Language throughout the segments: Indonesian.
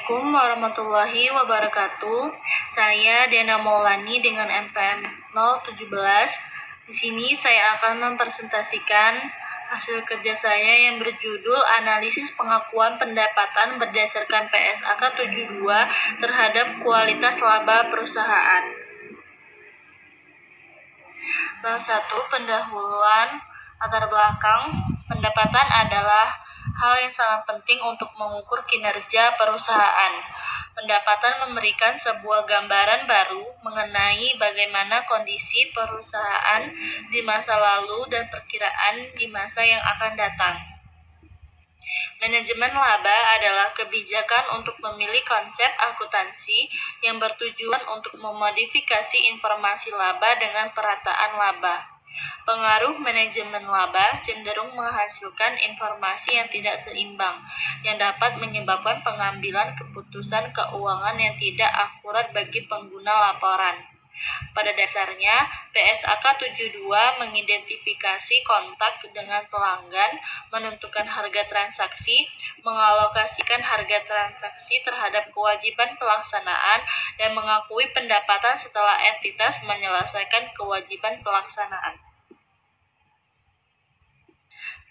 Assalamualaikum warahmatullahi wabarakatuh. Saya Dena Maulani dengan NPM 017. Di sini saya akan mempresentasikan hasil kerja saya yang berjudul Analisis Pengakuan Pendapatan berdasarkan PSAK 72 terhadap kualitas laba perusahaan. Bab 1. Pendahuluan latar belakang. Pendapatan adalah hal yang sangat penting untuk mengukur kinerja perusahaan. Pendapatan memberikan sebuah gambaran baru mengenai bagaimana kondisi perusahaan di masa lalu dan perkiraan di masa yang akan datang. Manajemen laba adalah kebijakan untuk memilih konsep akuntansi yang bertujuan untuk memodifikasi informasi laba dengan perataan laba. Pengaruh manajemen laba cenderung menghasilkan informasi yang tidak seimbang, yang dapat menyebabkan pengambilan keputusan keuangan yang tidak akurat bagi pengguna laporan. Pada dasarnya, PSAK 72 mengidentifikasi kontak dengan pelanggan, menentukan harga transaksi, mengalokasikan harga transaksi terhadap kewajiban pelaksanaan, dan mengakui pendapatan setelah entitas menyelesaikan kewajiban pelaksanaan.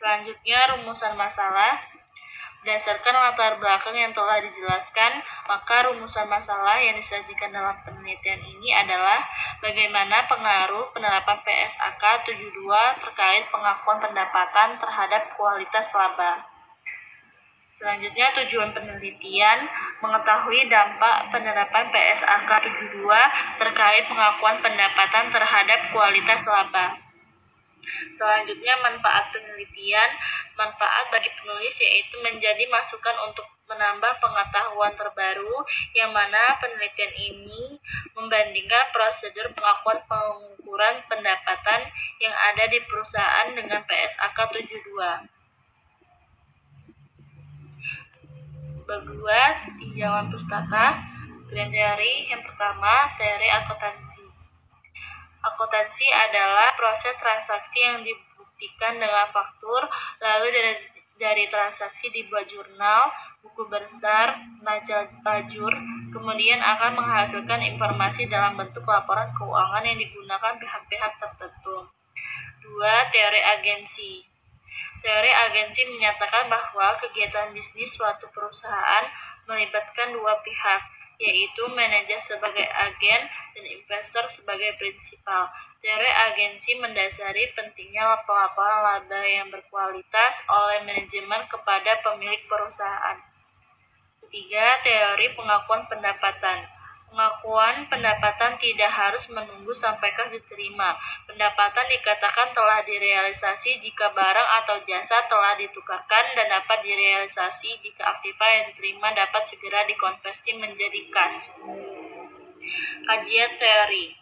Selanjutnya, rumusan masalah. Berdasarkan latar belakang yang telah dijelaskan, maka rumusan masalah yang disajikan dalam penelitian ini adalah bagaimana pengaruh penerapan PSAK 72 terkait pengakuan pendapatan terhadap kualitas laba. Selanjutnya, tujuan penelitian mengetahui dampak penerapan PSAK 72 terkait pengakuan pendapatan terhadap kualitas laba. Selanjutnya, manfaat penelitian. Manfaat bagi penulis yaitu menjadi masukan untuk menambah pengetahuan terbaru, yang mana penelitian ini membandingkan prosedur pengakuan pengukuran pendapatan yang ada di perusahaan dengan PSAK 72. Bab 2, tinjauan pustaka. Grand teori. Yang pertama, teori akuntansi. Akuntansi adalah proses transaksi yang dibuktikan dengan faktur, lalu dari transaksi dibuat jurnal, buku besar, neraca lajur, kemudian akan menghasilkan informasi dalam bentuk laporan keuangan yang digunakan pihak-pihak tertentu. 2. Teori agensi. Teori agensi menyatakan bahwa kegiatan bisnis suatu perusahaan melibatkan dua pihak, yaitu manajer sebagai agen dan investor sebagai prinsipal. Teori agensi mendasari pentingnya pelaporan laba yang berkualitas oleh manajemen kepada pemilik perusahaan. Ketiga, teori pengakuan pendapatan. Pengakuan pendapatan tidak harus menunggu sampai kas diterima. Pendapatan dikatakan telah direalisasi jika barang atau jasa telah ditukarkan dan dapat direalisasi jika aktiva yang diterima dapat segera dikonversi menjadi kas. Kajian teori.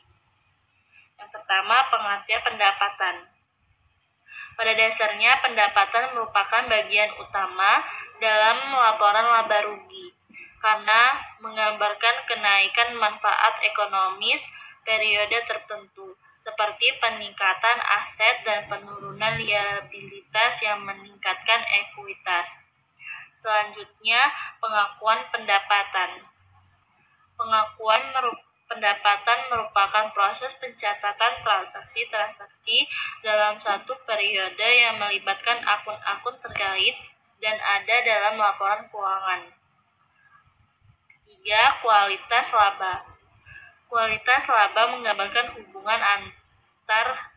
Yang pertama, pengertian pendapatan. Pada dasarnya, pendapatan merupakan bagian utama dalam laporan laba rugi, karena menggambarkan kenaikan manfaat ekonomis periode tertentu, seperti peningkatan aset dan penurunan liabilitas yang meningkatkan ekuitas. Selanjutnya, pengakuan pendapatan. Pengakuan pendapatan merupakan proses pencatatan transaksi-transaksi dalam satu periode yang melibatkan akun-akun terkait dan ada dalam laporan keuangan. 3. Kualitas laba. Kualitas laba menggambarkan hubungan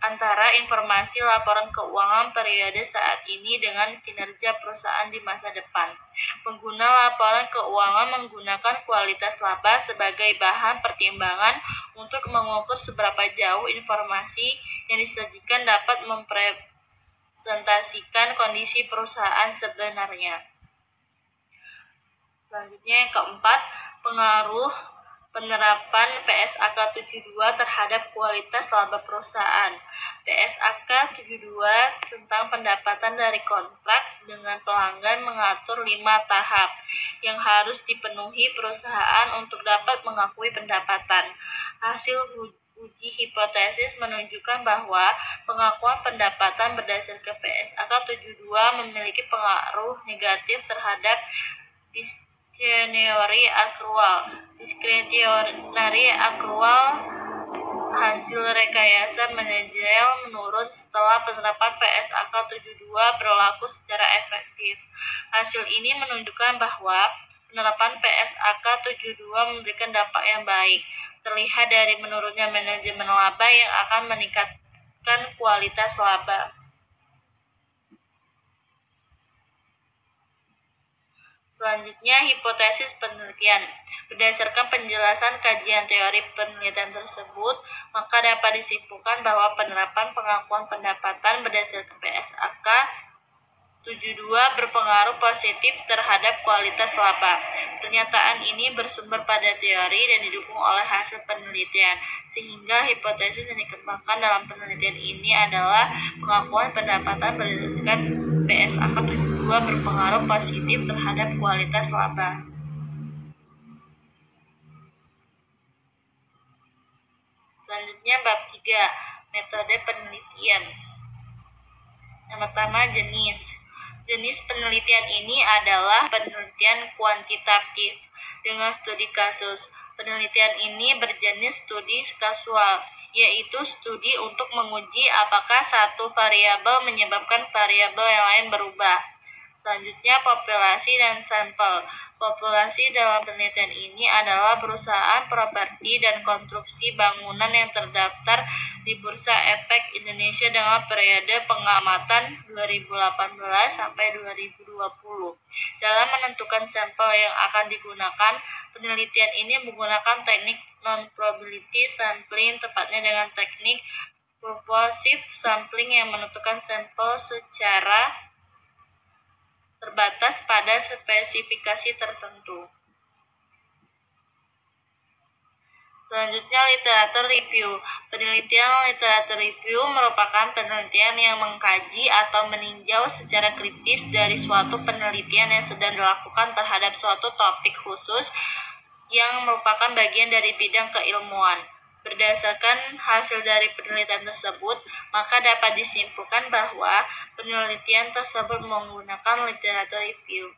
antara informasi laporan keuangan periode saat ini dengan kinerja perusahaan di masa depan. Pengguna laporan keuangan menggunakan kualitas laba sebagai bahan pertimbangan untuk mengukur seberapa jauh informasi yang disajikan dapat mempresentasikan kondisi perusahaan sebenarnya. Selanjutnya, yang keempat, pengaruh penerapan PSAK 72 terhadap kualitas laba perusahaan. PSAK 72 tentang pendapatan dari kontrak dengan pelanggan mengatur 5 tahap yang harus dipenuhi perusahaan untuk dapat mengakui pendapatan. Hasil uji hipotesis menunjukkan bahwa pengakuan pendapatan berdasarkan PSAK 72 memiliki pengaruh negatif terhadap discretionary accrual. Discretionary accrual hasil rekayasa manajerial menurun setelah penerapan PSAK 72 berlaku secara efektif. Hasil ini menunjukkan bahwa penerapan PSAK 72 memberikan dampak yang baik, terlihat dari menurunnya manajemen laba yang akan meningkatkan kualitas laba. Selanjutnya, hipotesis penelitian. Berdasarkan penjelasan kajian teori penelitian tersebut, maka dapat disimpulkan bahwa penerapan pengakuan pendapatan berdasarkan PSAK 72 berpengaruh positif terhadap kualitas laba. Pernyataan ini bersumber pada teori dan didukung oleh hasil penelitian, sehingga hipotesis yang dikembangkan dalam penelitian ini adalah pengakuan pendapatan berdasarkan PSAK 72 berpengaruh positif terhadap kualitas laba. Selanjutnya bab 3, metode penelitian. Yang pertama, jenis. Jenis penelitian ini adalah penelitian kuantitatif dengan studi kasus. Penelitian ini berjenis studi kasual, yaitu studi untuk menguji apakah satu variabel menyebabkan variabel yang lain berubah. Selanjutnya, populasi dan sampel. Populasi dalam penelitian ini adalah perusahaan properti dan konstruksi bangunan yang terdaftar di Bursa Efek Indonesia dengan periode pengamatan 2018 sampai 2020. Dalam menentukan sampel yang akan digunakan, penelitian ini menggunakan teknik non-probability sampling, tepatnya dengan teknik purposive sampling yang menentukan sampel secara terbatas pada spesifikasi tertentu. Selanjutnya, literatur review. Penelitian literatur review merupakan penelitian yang mengkaji atau meninjau secara kritis dari suatu penelitian yang sedang dilakukan terhadap suatu topik khusus yang merupakan bagian dari bidang keilmuan. Berdasarkan hasil dari penelitian tersebut, maka dapat disimpulkan bahwa penelitian tersebut menggunakan literatur review.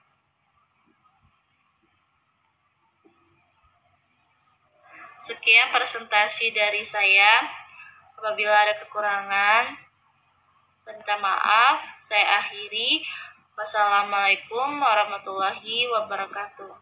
Sekian presentasi dari saya. Apabila ada kekurangan, minta maaf. Saya akhiri. Wassalamualaikum warahmatullahi wabarakatuh.